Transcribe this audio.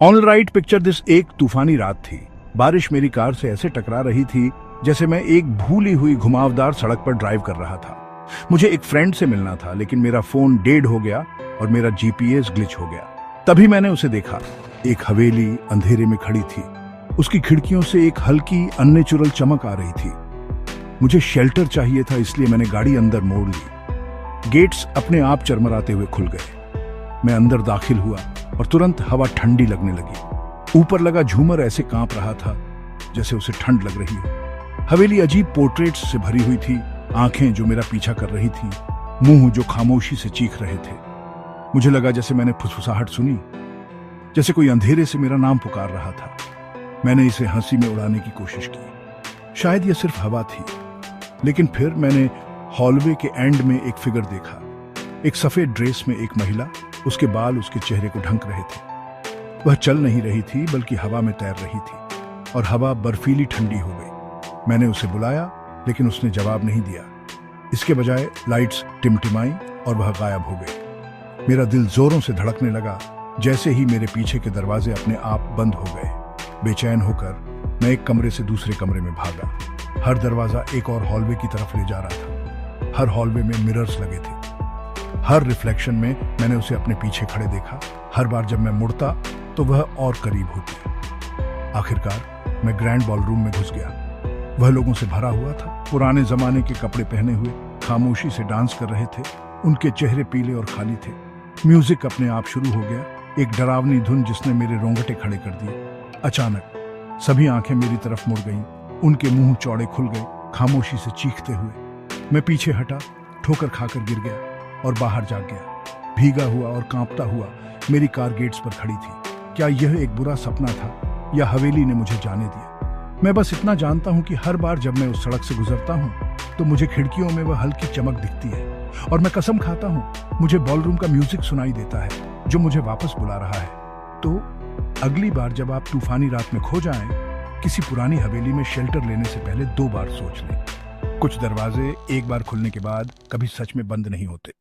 On right picture this एक तूफानी रात थी। बारिश मेरी कार से ऐसे टकरा रही थी जैसे मैं एक भूली हुई घुमावदार सड़क पर ड्राइव कर रहा था। मुझे एक फ्रेंड से मिलना था, लेकिन मेरा फोन डेड हो गया और मेरा जीपीएस ग्लिच हो गया। तभी मैंने उसे देखा। एक हवेली अंधेरे में खड़ी थी। उसकी खिड़कियों से एक हल्की अननेचुरल चमक आ रही थी। मुझे शेल्टर चाहिए था, इसलिए मैंने गाड़ी अंदर मोड़ ली। गेट्स अपने आप चरमराते हुए खुल गए। मैं अंदर दाखिल हुआ और तुरंत हवा ठंडी लगने लगी। ऊपर लगा झूमर ऐसे कांप रहा था जैसे उसे ठंड लग रही हो। हवेली अजीब पोर्ट्रेट्स से भरी हुई थी। आंखें जो मेरा पीछा कर रही थी, मुंह जो खामोशी से चीख रहे थे। मुझे लगा जैसे मैंने फुसफुसाहट सुनी, जैसे कोई अंधेरे से मेरा नाम पुकार रहा था। मैंने इसे हंसी में उड़ाने की कोशिश की। शायद यह सिर्फ हवा थी, लेकिन फिर मैंने हॉलवे के एंड में एक फिगर देखा। एक सफेद ड्रेस में एक महिला, उसके बाल उसके चेहरे को ढक रहे थे। वह चल नहीं रही थी, बल्कि हवा में तैर रही थी, और हवा बर्फीली ठंडी हो गई। मैंने उसे बुलाया, लेकिन उसने जवाब नहीं दिया। इसके बजाय लाइट्स टिमटिमाई और वह गायब हो गई। मेरा दिल जोरों से धड़कने लगा। जैसे ही मेरे पीछे के दरवाजे अपने आप बंद हो गए, बेचैन होकर मैं एक कमरे से दूसरे कमरे में भागा। हर दरवाजा एक और हॉलवे की तरफ ले जा रहा था। हर हॉलवे में मिरर्स लगे थे। हर रिफ्लेक्शन में मैंने उसे अपने पीछे खड़े देखा। हर बार जब मैं मुड़ता तो वह और करीब होती। आखिरकार मैं ग्रैंड बॉलरूम में घुस गया। वह लोगों से भरा हुआ था। पुराने जमाने के कपड़े पहने हुए खामोशी से डांस कर रहे थे। उनके चेहरे पीले और खाली थे। म्यूजिक अपने आप शुरू हो गया, एक डरावनी धुन जिसने मेरे रोंगटे खड़े कर दिए। अचानक सभी आंखें मेरी तरफ मुड़ गईं। उनके मुंह चौड़े खुल गए, खामोशी से चीखते हुए। मैं पीछे हटा, ठोकर खाकर गिर गया और बाहर जा गया। भीगा हुआ और कांपता हुआ मेरी कार गेट्स पर खड़ी थी। क्या यह एक बुरा सपना था, या हवेली ने मुझे जाने दिया? मैं बस इतना जानता हूं कि हर बार जब मैं उस सड़क से गुजरता हूं, तो मुझे खिड़कियों में वह हल्की चमक दिखती है, और मैं कसम खाता हूं मुझे बॉलरूम का म्यूजिक सुनाई देता है, जो मुझे वापस बुला रहा है। तो अगली बार जब आप तूफानी रात में खो जाएं, किसी पुरानी हवेली में शेल्टर लेने से पहले 2 बार सोच लें। कुछ दरवाजे एक बार खुलने के बाद कभी सच में बंद नहीं होते।